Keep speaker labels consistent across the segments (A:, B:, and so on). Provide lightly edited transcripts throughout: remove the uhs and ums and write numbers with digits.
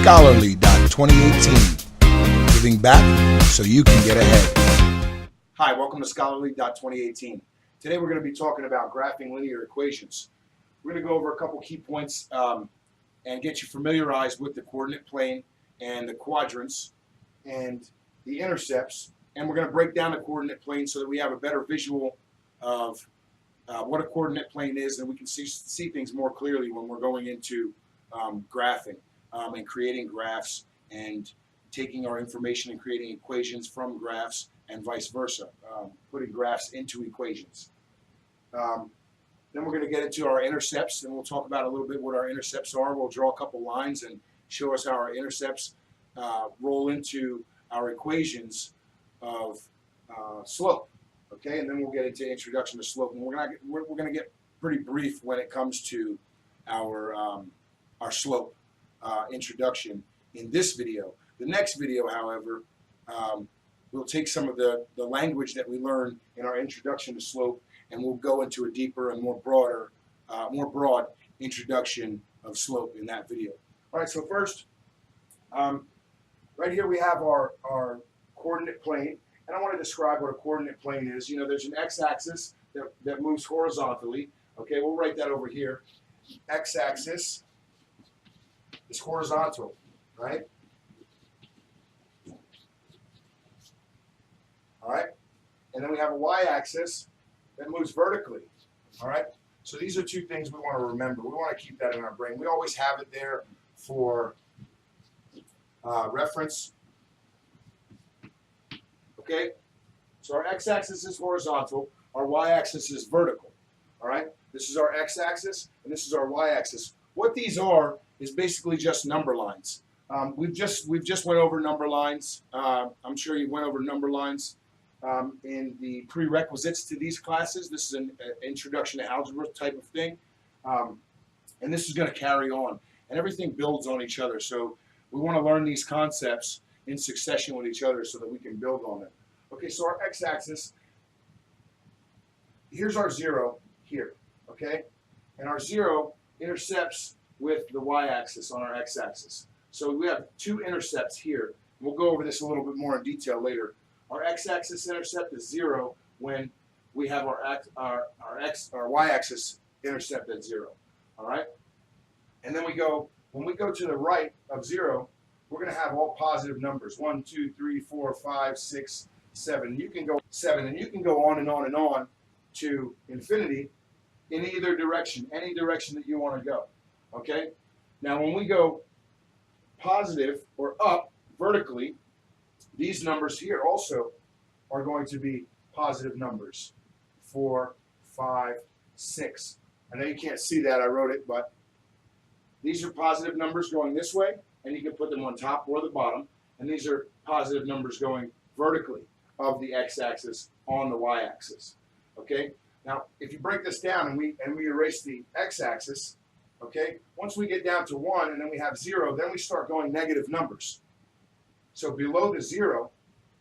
A: Scholarly.2018. Giving back so you can get ahead.
B: Hi, welcome to Scholarly.2018. Today we're going to be talking about graphing linear equations. We're going to go over a couple key points and get you familiarized with the coordinate plane and the quadrants and the intercepts. And we're going to break down the coordinate plane so that we have a better visual of what a coordinate plane is, and we can see things more clearly when we're going into graphing and creating graphs and taking our information and creating equations from graphs and vice versa, putting graphs into equations. Then we're going to get into our intercepts, and we'll talk about a little bit what our intercepts are. We'll draw a couple lines and show us how our intercepts roll into our equations of slope. Okay, and then we'll get into introduction to slope, and we're going to get pretty brief when it comes to our slope introduction in this video. The next video, however, we'll take some of the language that we learned in our introduction to slope, and we'll go into a deeper and more broad introduction of slope in that video. All right, so first, right here we have our coordinate plane. And I want to describe what a coordinate plane is. You know, there's an x-axis that moves horizontally. Okay, we'll write that over here. X-axis is horizontal, right? All right? And then we have a y-axis that moves vertically. All right? So these are two things we want to remember. We want to keep that in our brain. We always have it there for reference. Okay, so our x-axis is horizontal, our y-axis is vertical. All right, this is our x-axis and this is our y-axis. What these are is basically just number lines. We've just went over number lines. I'm sure you went over number lines in the prerequisites to these classes. This is an introduction to algebra type of thing, and this is going to carry on, and everything builds on each other. So we want to learn these concepts in succession with each other so that we can build on it. Okay, so our x-axis, here's our 0 here, okay? And our 0 intercepts with the y-axis on our x-axis. So we have two intercepts here. We'll go over this a little bit more in detail later. Our x-axis intercept is 0 when we have our y-axis intercept at 0, all right? And then when we go to the right of 0, we're going to have all positive numbers, 1, 2, 3, 4, 5, 6, 7. You can go 7, and you can go on and on and on to infinity in either direction, any direction that you want to go. Okay? Now, when we go positive or up vertically, these numbers here also are going to be positive numbers. 4, 5, 6. I know you can't see that. I wrote it, but these are positive numbers going this way, and you can put them on top or the bottom, and these are positive numbers going vertically of the x-axis on the y-axis. Okay? Now, if you break this down and we erase the x-axis, okay, once we get down to 1 and then we have 0, then we start going negative numbers. So below the 0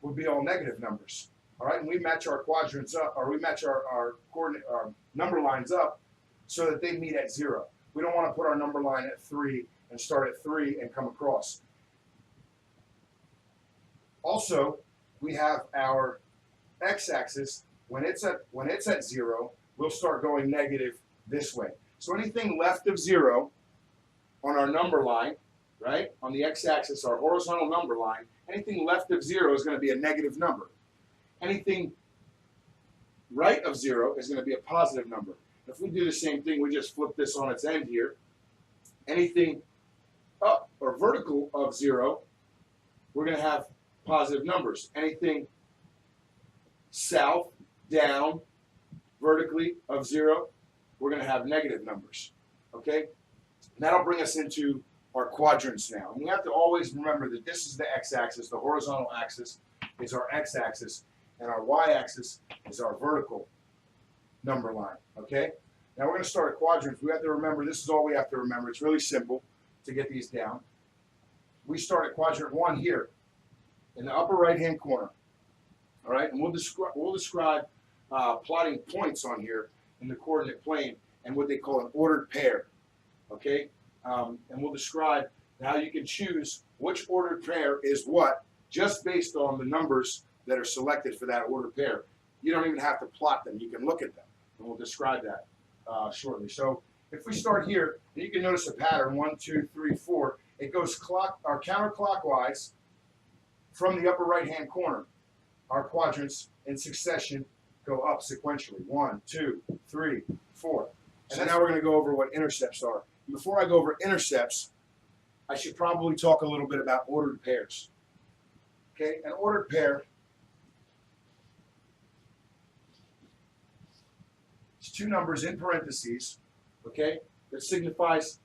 B: would be all negative numbers. All right? And we match our quadrants up, or we match our number lines up so that they meet at 0. We don't want to put our number line at 3 and start at 3 and come across. Also, we have our x-axis. When it's at 0, we'll start going negative this way. So anything left of 0 on our number line, right, on the x-axis, our horizontal number line, anything left of 0 is going to be a negative number. Anything right of 0 is going to be a positive number. If we do the same thing, we just flip this on its end here. Anything up or vertical of 0, we're going to have positive numbers. Anything south, down, vertically of 0, we're going to have negative numbers. Okay? And that'll bring us into our quadrants now. And we have to always remember that this is the x-axis, the horizontal axis is our x-axis, and our y-axis is our vertical number line. Okay? Now we're going to start a quadrant. We have to remember, this is all we have to remember. It's really simple to get these down. We start at quadrant 1 here in the upper right-hand corner. All right? And we'll describe plotting points on here in the coordinate plane and what they call an ordered pair. Okay? And we'll describe Now you can choose which ordered pair is what just based on the numbers that are selected for that ordered pair. You don't even have to plot them. You can look at them, and we'll describe that shortly. So if we start here, you can notice a pattern, 1, 2, 3, 4. It goes counterclockwise from the upper right-hand corner. Our quadrants in succession go up sequentially. 1, 2, 3, 4. And then now we're going to go over what intercepts are. Before I go over intercepts, I should probably talk a little bit about ordered pairs. Okay, an ordered pair is two numbers in parentheses, okay, that signifies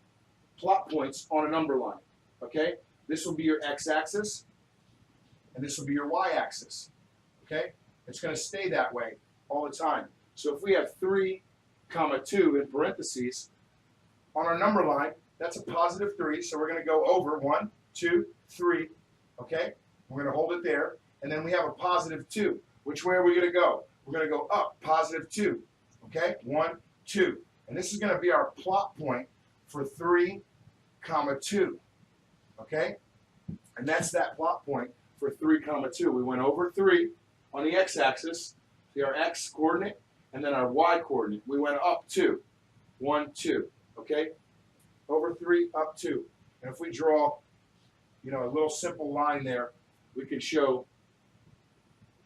B: plot points on a number line. Okay, this will be your x-axis, and this will be your y-axis. Okay, it's going to stay that way all the time. So if we have 3, 2 in parentheses on our number line, that's a positive 3. So we're going to go over 1, 2, 3. Okay, we're going to hold it there, and then we have a positive 2. Which way are we going to go? We're going to go up, positive 2. Okay, 1, 2, and this is going to be our plot point for 3, 2. Okay, and that's that plot point for 3, 2. We went over 3 on the x-axis, see our x coordinate, and then our y coordinate. We went up 2, 1, 2. Okay, over 3, up 2. And if we draw, a little simple line there, we can show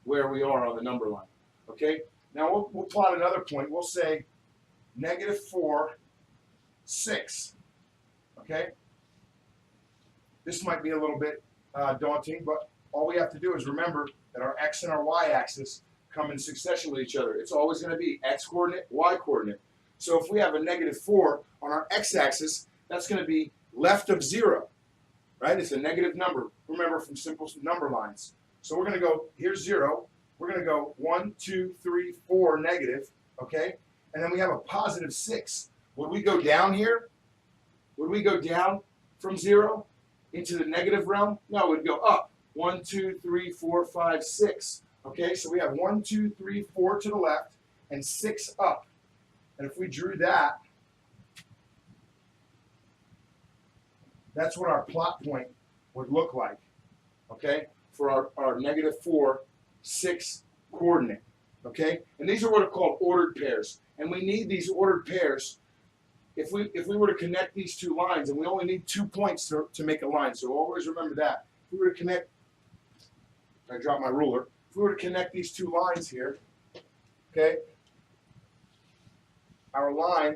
B: where we are on the number line. Okay, now we'll plot another point. We'll say -4, 6. Okay, this might be a little bit daunting, but all we have to do is remember that our x and our y-axis come in succession with each other. It's always going to be x coordinate, y coordinate. So if we have a -4 on our x-axis, that's going to be left of 0, right? It's a negative number. Remember from simple number lines. So we're going to go, here's 0. We're going to go 1, 2, 3, 4 negative, okay? And then we have a positive 6. Would we go down here? Would we go down from 0 into the negative realm? No, we'd go up. 1, 2, 3, 4, 5, 6. Okay, so we have 1, 2, 3, 4 to the left and 6 up. And if we drew that, that's what our plot point would look like, okay, for our -4, 6 coordinate, okay? And these are what are called ordered pairs. And we need these ordered pairs if we were to connect these two lines, and we only need 2 points to make a line, so always remember that. If we were to connect, I dropped my ruler. If we were to connect these two lines here, okay, our line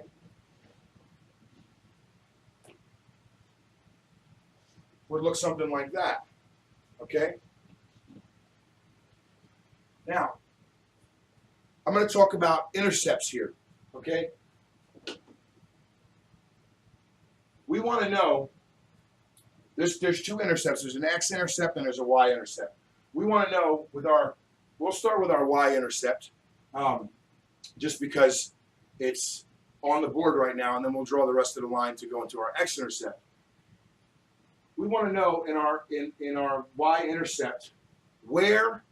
B: would look something like that, okay? Now, I'm going to talk about intercepts here, okay? We want to know, there's two intercepts. There's an x-intercept and there's a y-intercept. We want to know we'll start with our y-intercept, just because it's on the board right now, and then we'll draw the rest of the line to go into our x-intercept. We want to know in our y-intercept where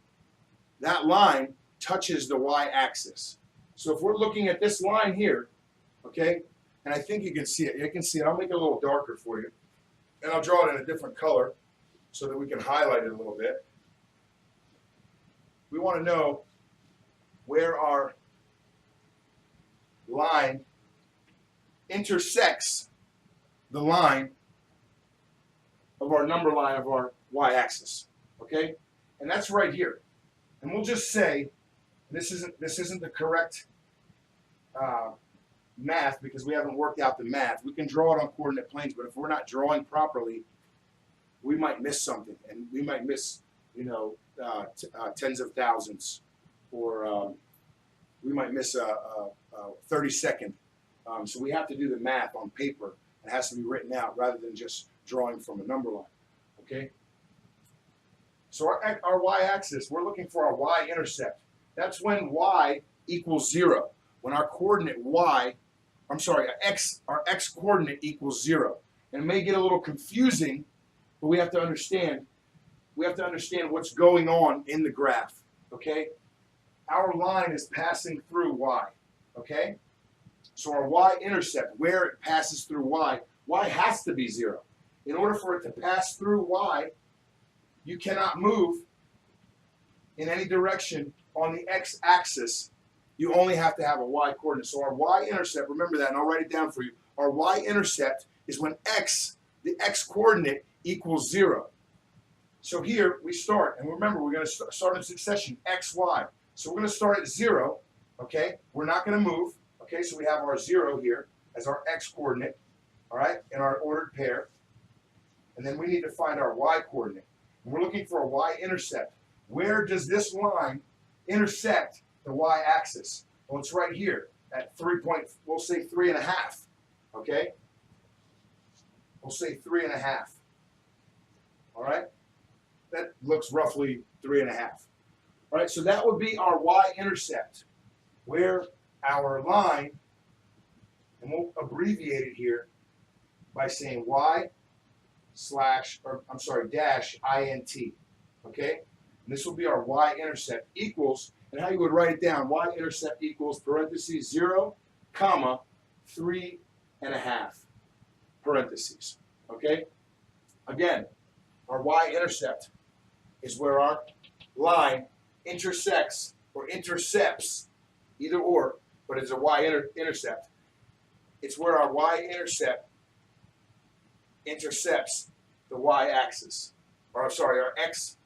B: that line touches the y-axis. So if we're looking at this line here, okay, and I think you can see it. You can see it. I'll make it a little darker for you, and I'll draw it in a different color so that we can highlight it a little bit. We want to know where our line intersects the line of our number line of our y-axis, okay? And that's right here. And we'll just say this isn't the correct math because we haven't worked out the math. We can draw it on coordinate planes, but if we're not drawing properly, we might miss something, and we might miss, tens of thousands, or we might miss a 30-second. So we have to do the math on paper. It has to be written out rather than just drawing from a number line, okay? So our y-axis, we're looking for our y-intercept. That's when y equals 0. When our coordinate our x coordinate equals 0. And it may get a little confusing, but we have to understand what's going on in the graph, okay? Our line is passing through y, okay? So our y-intercept, where it passes through y has to be 0. in order for it to pass through y, you cannot move in any direction on the x-axis. You only have to have a y-coordinate. So our y-intercept, remember that, and I'll write it down for you. Our y-intercept is when x, the x-coordinate, equals 0. So here we start, and remember, we're going to start in succession, x, y. So we're going to start at 0, okay? We're not going to move, okay? So we have our 0 here as our x-coordinate, all right, in our ordered pair. And then we need to find our y-coordinate. And we're looking for a y-intercept. Where does this line intersect the y-axis? Well, it's right here at we'll say 3.5, okay? We'll say 3.5, all right? That looks roughly 3.5. All right, so that would be our y-intercept, where our line, and we'll abbreviate it here by saying dash int, okay? And this will be our y-intercept equals, and how you would write it down, y-intercept equals parentheses 0, comma, 3.5, parentheses, okay? Again, our y-intercept is where our line intersects or intercepts, either or, but it's a y-intercept. It's where our y-intercept intercepts the y-axis. Or sorry, our x,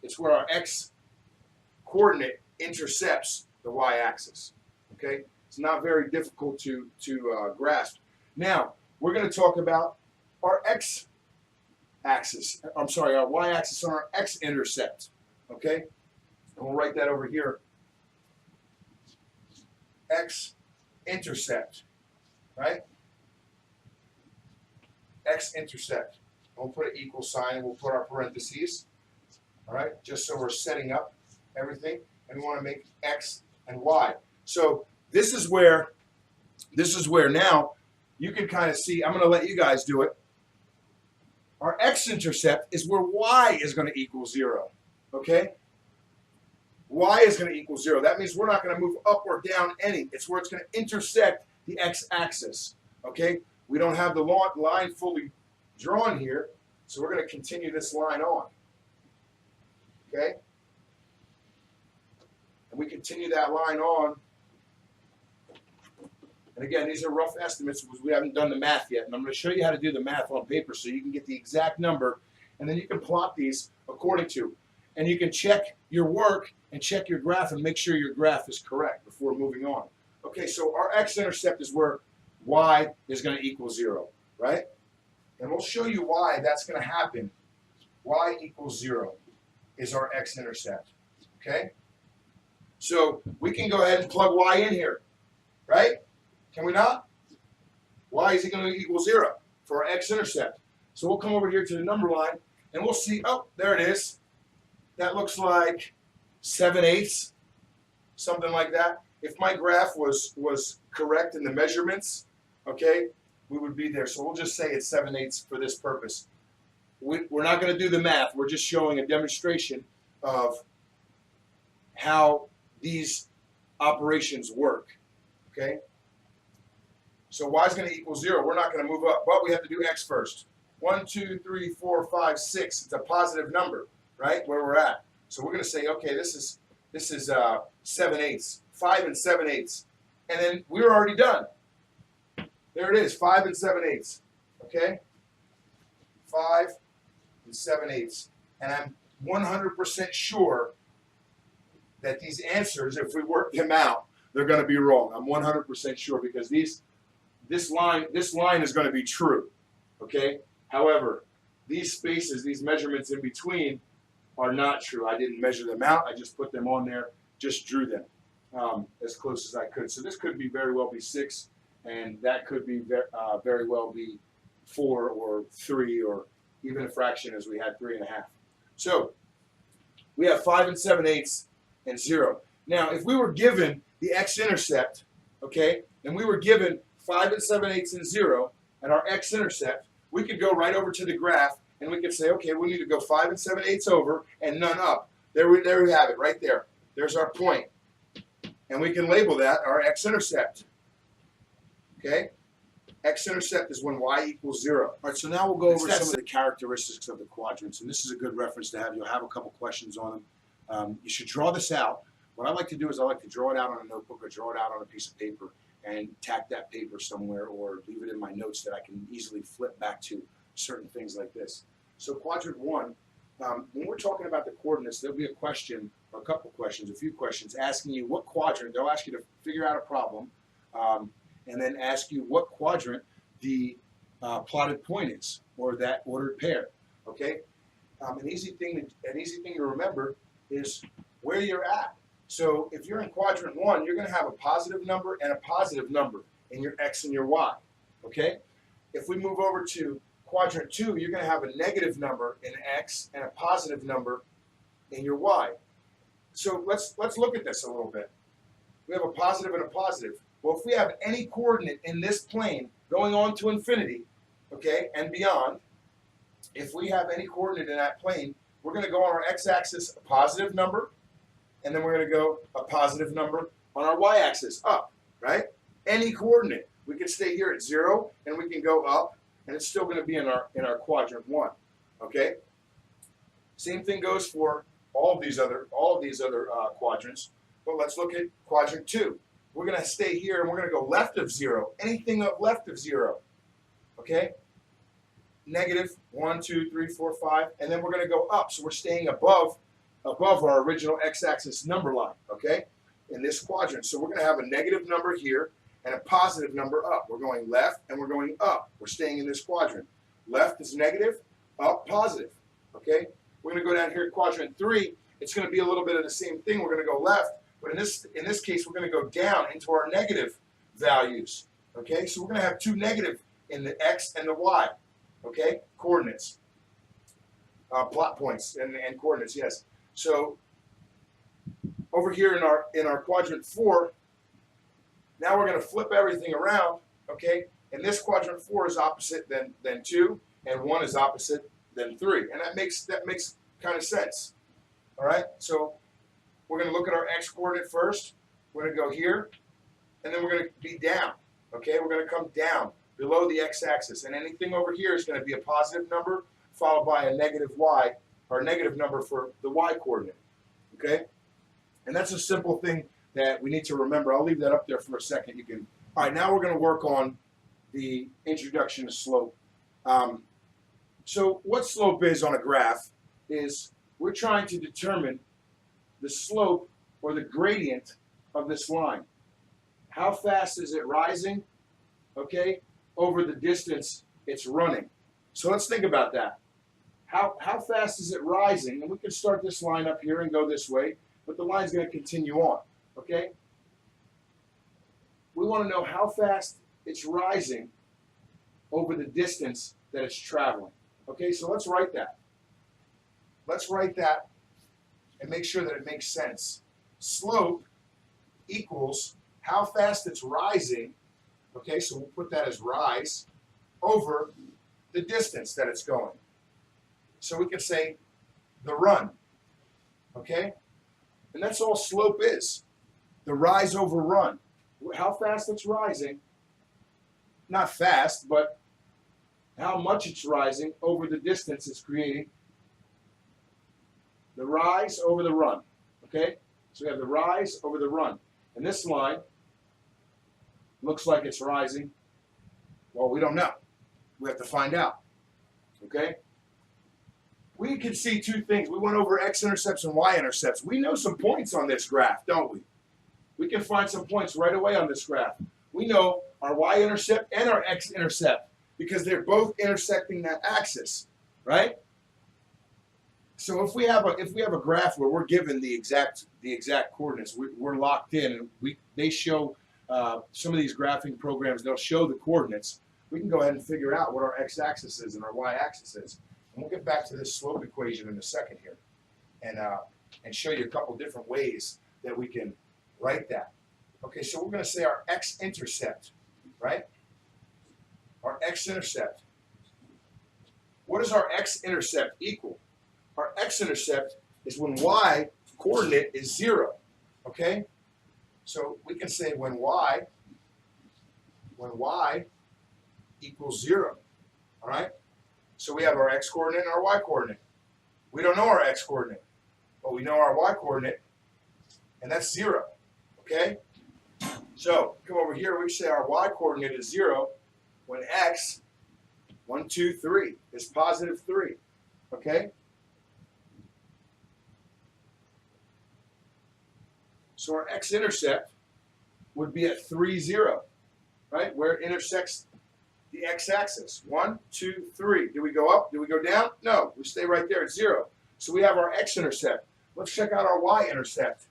B: it's where our x-coordinate intercepts the y-axis. Okay? It's not very difficult to grasp. Now, we're going to talk about our x-axis. Our y-axis and our x-intercept. Okay? And we'll write that over here. X-intercept. Right? X-intercept. We'll put an equal sign. We'll put our parentheses. All right? Just so we're setting up everything. And we want to make x and y. So this is where now you can kind of see. I'm going to let you guys do it. Our x-intercept is where y is going to equal 0. Okay? Y is going to equal 0. That means we're not going to move up or down any. It's where it's going to intersect the x-axis. Okay? We don't have the line fully drawn here, so we're going to continue this line on. Okay? And we continue that line on. And again, these are rough estimates because we haven't done the math yet. And I'm going to show you how to do the math on paper so you can get the exact number. And then you can plot these according to. And you can check your work and check your graph and make sure your graph is correct before moving on. Okay, so our x-intercept is where y is going to equal 0, right? And we'll show you why that's going to happen. Y equals 0 is our x-intercept, okay? So we can go ahead and plug y in here, right? Can we not? Y is going to equal 0 for our x-intercept. So we'll come over here to the number line, and we'll see, oh, there it is. That looks like 7/8, something like that. If my graph was correct in the measurements, okay, we would be there. So we'll just say it's 7/8 for this purpose. We're not going to do the math. We're just showing a demonstration of how these operations work, okay? So y is going to equal 0. We're not going to move up, but we have to do x first. 1, 2, 3, 4, 5, 6. It's a positive number, right, where we're at. So we're going to say, okay, this is 7/8, 5 7/8, and then we're already done. There it is, 5 7/8. Okay, 5 7/8, and I'm 100% sure that these answers, if we work them out, they're going to be wrong. I'm 100% sure because this line is going to be true. Okay, however, these spaces, these measurements in between, are not true. I didn't measure them out. I just put them on there, just drew them as close as I could. So this could be very well be 6, and that could be very well be 4 or 3 or even a fraction as we had 3.5. So we have 5 7/8 and 0. Now, if we were given the x-intercept, okay, and we were given 5 7/8 and 0 at our x-intercept, we could go right over to the graph and we could say, okay, we need to go 5 7/8 over and none up. There we have it right there. There's our point. And we can label that our x-intercept. Okay? X-intercept is when y equals 0. All right, so now we'll go over some of the characteristics of the quadrants, and this is a good reference to have. You'll have a couple questions on them. You should draw this out. What I like to do is I like to draw it out on a notebook or draw it out on a piece of paper and tack that paper somewhere or leave it in my notes that I can easily flip back to certain things like this. So quadrant 1, when we're talking about the coordinates, there'll be a question, or a couple questions, a few questions, asking you what quadrant. They'll ask you to figure out a problem, and then ask you what quadrant the plotted point is, or that ordered pair. Okay, an easy thing to remember is where you're at. So if you're in quadrant 1, you're going to have a positive number and a positive number in your x and your y. Okay, if we move over to quadrant 2, you're going to have a negative number in x and a positive number in your y. So let's look at this a little bit. We have a positive and a positive. Well, if we have any coordinate in this plane going on to infinity, okay, and beyond, if we have any coordinate in that plane, we're going to go on our x-axis a positive number, and then we're going to go a positive number on our y-axis up, right? Any coordinate. We can stay here at 0, and we can go up, and it's still going to be in our quadrant 1, okay? Same thing goes for all of these other quadrants. But let's look at quadrant 2. We're going to stay here, and we're going to go left of 0. Anything up left of 0, okay? Negative 1, 2, 3, 4, 5, and then we're going to go up. So we're staying above our original x-axis number line, okay, in this quadrant. So we're going to have a negative number here and a positive number up. We're going left and we're going up. We're staying in this quadrant. Left is negative, up positive, okay? We're going to go down here to quadrant 3. It's going to be a little bit of the same thing. We're going to go left, but in this case, we're going to go down into our negative values, okay? So we're going to have 2 negative in the x and the y, okay, coordinates, plot points and coordinates, yes. So over here in our quadrant 4, now we're going to flip everything around, okay? And this quadrant 4 is opposite than 2, and 1 is opposite than 3, and that makes kind of sense. All right. So we're going to look at our x coordinate first. We're going to go here, and then we're going to be down. Okay, we're going to come down below the x-axis, and anything over here is going to be a positive number followed by a negative y, or a negative number for the y coordinate. Okay, and that's a simple thing that we need to remember. I'll leave that up there for a second. You can. All right, now we're going to work on the introduction to slope. So what slope is on a graph is we're trying to determine the slope or the gradient of this line. How fast is it rising, okay, over the distance it's running? So let's think about that. How fast is it rising? And we can start this line up here and go this way, but the line's going to continue on, okay? We want to know how fast it's rising over the distance that it's traveling. Okay, so let's write that. Let's write that and make sure that it makes sense. Slope equals how fast it's rising, okay, so we'll put that as rise, over the distance that it's going. So we can say the run, okay? And that's all slope is, the rise over run. How fast it's rising, not fast, but how much it's rising over the distance it's creating. The rise over the run, okay? So we have the rise over the run. And this line looks like it's rising. Well, we don't know. We have to find out, okay? We can see two things. We went over x-intercepts and y-intercepts. We know some points on this graph, don't we? We can find some points right away on this graph. We know our y-intercept and our x-intercept because they're both intersecting that axis, right? So if we have a graph where we're given the exact coordinates, we're locked in, and they show some of these graphing programs. They'll show the coordinates. We can go ahead and figure out what our x-axis is and our y-axis is, and we'll get back to this slope equation in a second here, and show you a couple different ways that we can write that. Okay, so we're going to say our x-intercept, right? Our x-intercept. What does our x-intercept equal? Our x-intercept is when y coordinate is 0, okay? So we can say when y equals 0. All right? So we have our x coordinate and our y coordinate. We don't know our x coordinate, but we know our y coordinate, and that's 0. Okay? So come over here, we say our y coordinate is 0 when x, 1, 2, 3, is positive 3. Okay? So our x-intercept would be at 3, 0, right? Where it intersects the x-axis. 1, 2, 3. Do we go up? Do we go down? No, we stay right there at 0. So we have our x-intercept. Let's check out our y-intercept.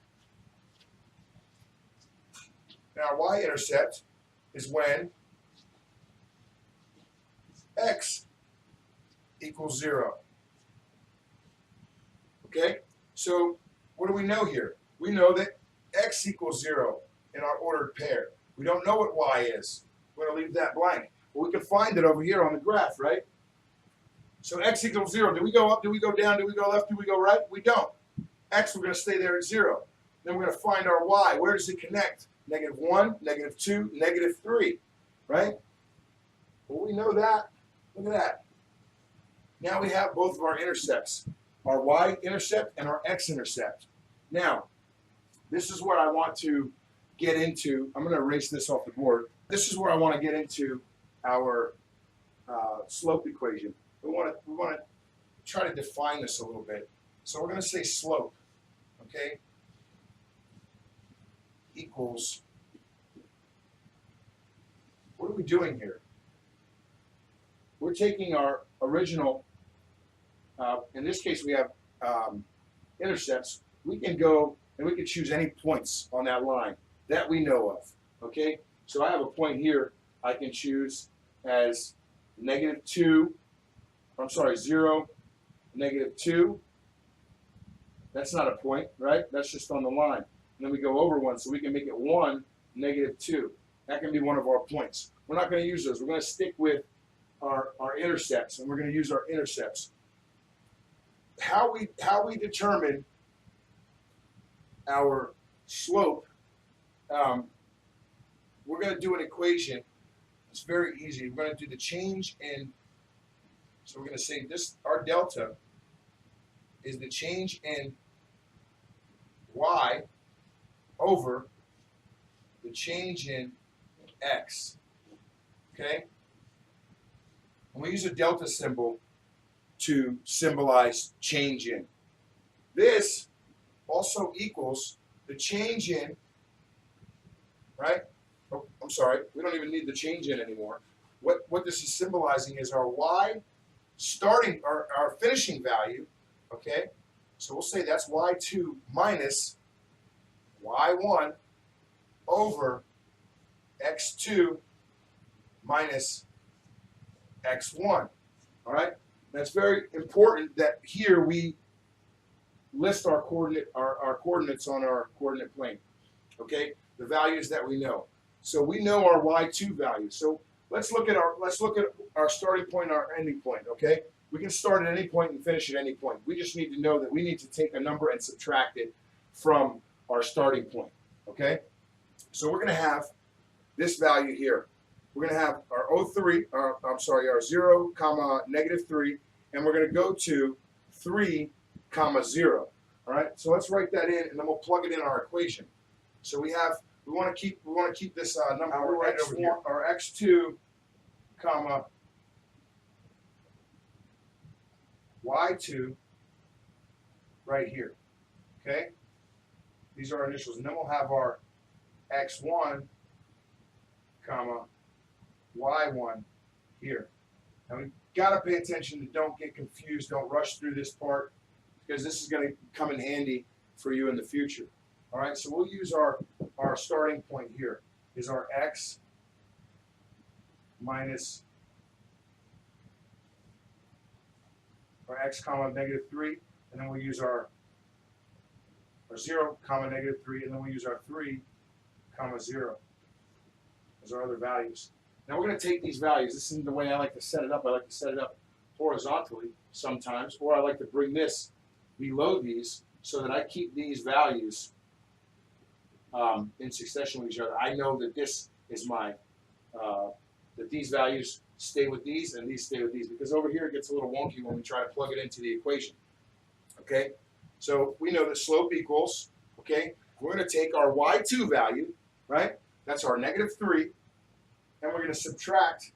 B: Now our y-intercept is when x equals 0. Okay? So what do we know here? We know that x equals 0 in our ordered pair. We don't know what y is. We're going to leave that blank. But we can find it over here on the graph, right? So x equals 0. Do we go up? Do we go down? Do we go left? Do we go right? We don't. X, we're going to stay there at 0. Then we're going to find our y. Where does it connect? -1, -2, -3, right? Well, we know that. Look at that. Now we have both of our intercepts, our y-intercept and our x-intercept. Now, this is where I want to get into. I'm going to erase this off the board. This is where I want to get into our slope equation. We want to try to define this a little bit. So we're going to say slope, okay, equals, what are we doing here? We're taking our original, in this case we have intercepts. We can go and we can choose any points on that line that we know of, okay? So I have a point here I can choose as -2, I'm sorry, 0, -2. That's not a point, right? That's just on the line. And then we go over one, so we can make it 1, -2. That can be one of our points. We're not going to use those. We're going to stick with our intercepts, and we're going to use our intercepts. How we determine our slope, we're going to do an equation. It's very easy. We're going to do the change in, so we're going to say this, our delta is the change in y over the change in x, okay? And we use a delta symbol to symbolize change in. This also equals the change in, right? Oh, I'm sorry, we don't even need the change in anymore. What this is symbolizing is our y starting, our finishing value, okay? So we'll say that's y2 minus y1 over x2 minus x1. All right? That's very important that here we list our coordinates on our coordinate plane. Okay? The values that we know. So we know our y2 value. So let's look at our starting point and our ending point, okay? We can start at any point and finish at any point. We just need to know that we need to take a number and subtract it from our starting point, okay? So we're going to have this value here. We're going to have our our 0, -3, and we're going to go to 3, 0. All right? So let's write that in, and then we'll plug it in our equation. So we want to keep this number right over here. Our x2, y2 right here. Okay? These are our initials. And then we'll have our x1, y1 here. Now we've got to pay attention to don't get confused, don't rush through this part, because this is going to come in handy for you in the future. All right, so we'll use our starting point here is our x minus our x, -3, and then we'll use our 0, -3, and then we'll use our 3, 0. Those are other values. Now we're going to take these values. This isn't the way I like to set it up. I like to set it up horizontally sometimes, or I like to bring this below these so that I keep these values in succession with each other. I know that this is my, that these values stay with these and these stay with these, because over here it gets a little wonky when we try to plug it into the equation. Okay, so we know that slope equals, okay, we're going to take our y2 value, right? That's our -3, and we're going to subtract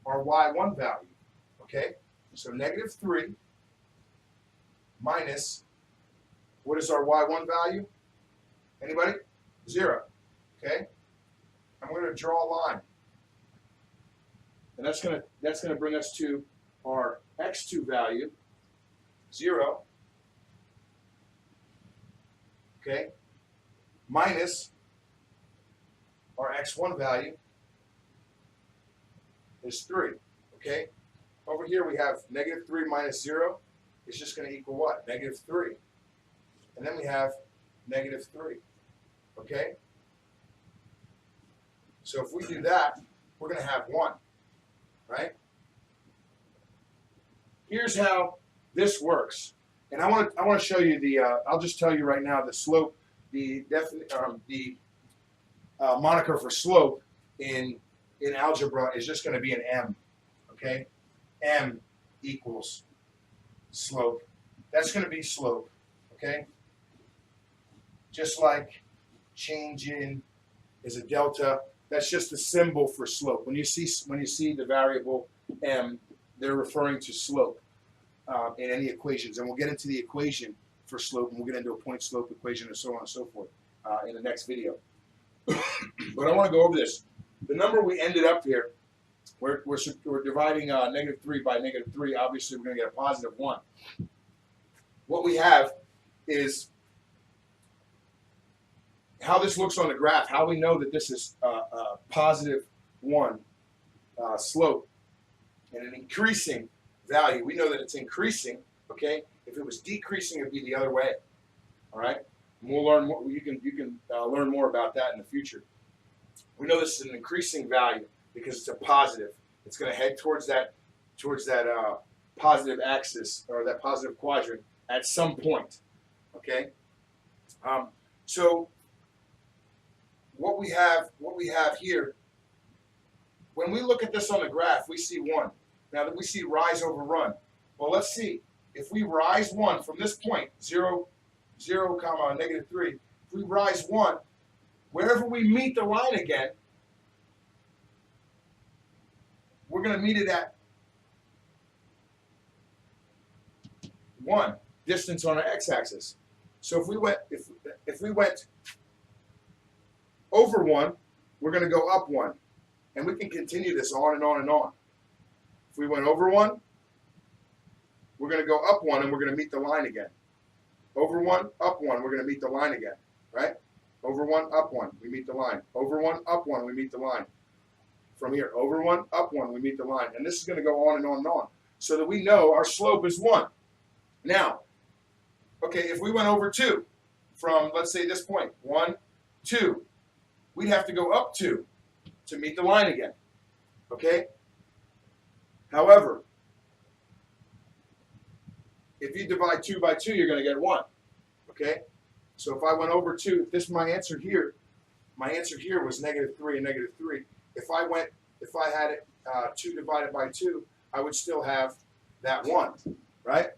B: our y1 value, okay? So -3 minus, what is our y1 value? Anybody? 0, okay? And we're going to draw a line. And that's gonna bring us to our x2 value, 0, okay, minus our x1 value is 3, okay. Over here we have -3 minus 0 is just going to equal what? -3. And then we have -3, okay. So if we do that, we're going to have 1. Right? Here's how this works, and I want to show you the. I'll just tell you right now the slope, the moniker for slope in algebra is just going to be an m. Okay, m equals slope. That's going to be slope. Okay, just like change in is a delta. That's just a symbol for slope. When you see the variable m, they're referring to slope in any equations. And we'll get into the equation for slope, and we'll get into a point slope equation and so on and so forth in the next video. But I want to go over this. The number we ended up here, we're dividing -3 by -3. Obviously, we're going to get a +1. What we have is how this looks on the graph, how we know that this is a +1 slope and an increasing value. We know that it's increasing, okay? If it was decreasing, it would be the other way, all right? And we'll learn more. You can learn more about that in the future. We know this is an increasing value because it's a positive. It's going to head towards that positive axis or that positive quadrant at some point, okay? So what we have here, when we look at this on the graph, we see 1. Now that we see rise over run. Well, let's see. If we rise 1 from this point, 0, comma, -3, if we rise 1, wherever we meet the line again, we're going to meet it at 1 distance on our x-axis. So if we went over 1, we're going to go up 1. And we can continue this on and on and on. If we went over 1, we're going to go up 1 and we're going to meet the line again. Over 1, up 1, we're going to meet the line again. Right? Over 1, up 1, we meet the line. Over 1, up 1, we meet the line. From here, over 1, up 1, we meet the line. And this is going to go on and on and on. So that we know our slope is 1. Now, okay, if we went over 2, from, let's say, this point, 1, 2, we'd have to go up 2 to meet the line again, okay? However, if you divide 2 by 2, you're going to get 1, okay? So if I went over 2, if this is my answer here was -3 and -3. If I had it 2 divided by 2, I would still have that 1, right?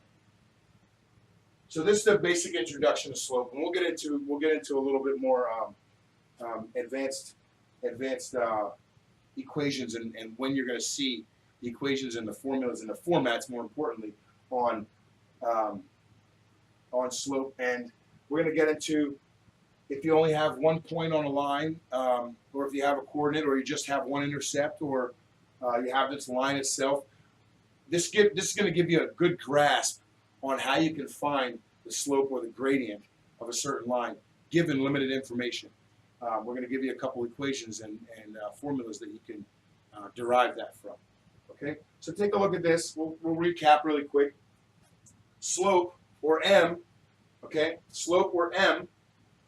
B: So this is the basic introduction to slope, and we'll get into a little bit more advanced equations and when you're going to see the equations and the formulas and the formats, more importantly, on slope. And we're going to get into if you only have 1 point on a line, or if you have a coordinate, or you just have one intercept, or you have this line itself. This is going to give you a good grasp on how you can find the slope or the gradient of a certain line, given limited information. We're going to give you a couple equations and formulas that you can derive that from. Okay, so take a look at this. We'll recap really quick. Slope, or m, okay, slope, or m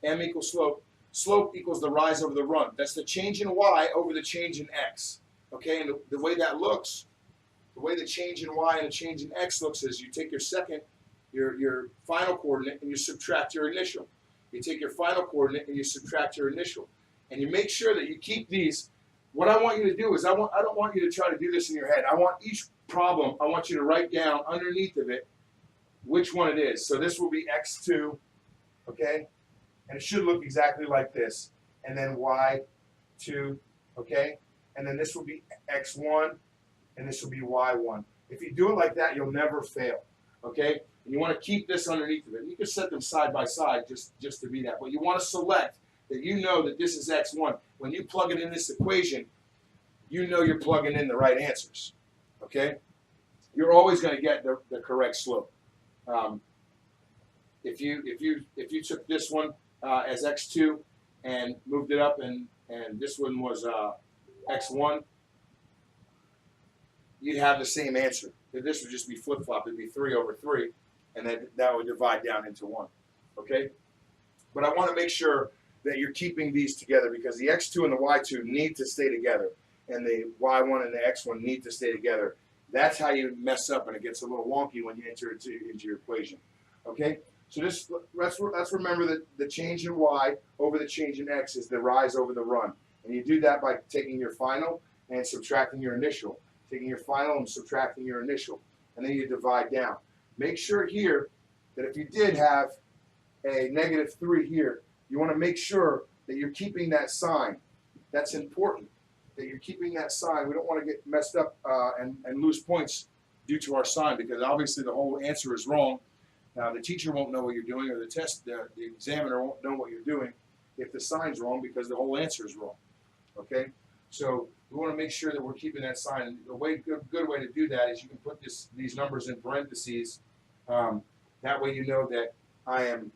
B: equals slope. Slope equals the rise over the run. That's the change in y over the change in x. Okay, and the way that looks, the way the change in y and the change in x looks is you take your final coordinate and you subtract your initial. You take your final coordinate and you subtract your initial. And you make sure that you keep these what I want you to do is I don't want you to try to do this in your head. I want each problem, I want you to write down underneath of it which one it is. So this will be x2, okay? And it should look exactly like this. And then y2, okay? And then this will be x1, and this will be y1. If you do it like that, you'll never fail, okay? And you want to keep this underneath of it. You can set them side by side just to be that. But you want to select that you know that this is x1. When you plug it in this equation, you know you're plugging in the right answers, okay? You're always going to get the correct slope. If you took this one as x2 and moved it up, and this one was x1, you'd have the same answer. This would just be flip-flop. It'd be 3 over 3, and then that would divide down into 1, okay? But I want to make sure that you're keeping these together, because the x2 and the y2 need to stay together, and the y1 and the x1 need to stay together. That's how you mess up, and it gets a little wonky when you enter it into your equation, okay? So let's remember that the change in y over the change in x is the rise over the run. And you do that by taking your final and subtracting your initial. Taking your final and subtracting your initial. And then you divide down. Make sure here that if you did have a -3 here, you want to make sure that you're keeping that sign. That's important, that you're keeping that sign. We don't want to get messed up and lose points due to our sign, because obviously the whole answer is wrong. The teacher won't know what you're doing, or the examiner won't know what you're doing if the sign's wrong, because the whole answer is wrong. Okay? So we want to make sure that we're keeping that sign. And the good way to do that is you can put these numbers in parentheses. That way you know that I am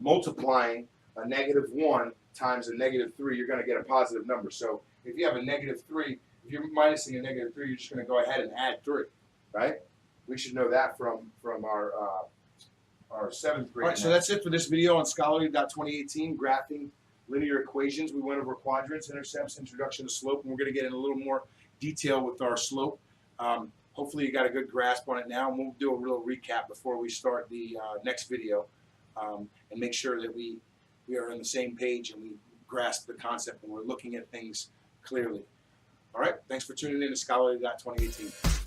B: multiplying a -1 times a -3. You're going to get a positive number. So if you have a -3, if you're minusing a -3, you're just going to go ahead and add 3, right? We should know that from our 7th grade. All right, so that's it for this video on Scholarly.2018, graphing linear equations. We went over quadrants, intercepts, introduction to slope, and we're going to get in a little more detail with our slope. Hopefully you got a good grasp on it now, and we'll do a real recap before we start the next video, and make sure that we are on the same page and we grasp the concept and we're looking at things clearly. All right, thanks for tuning in to Scholarly.2018.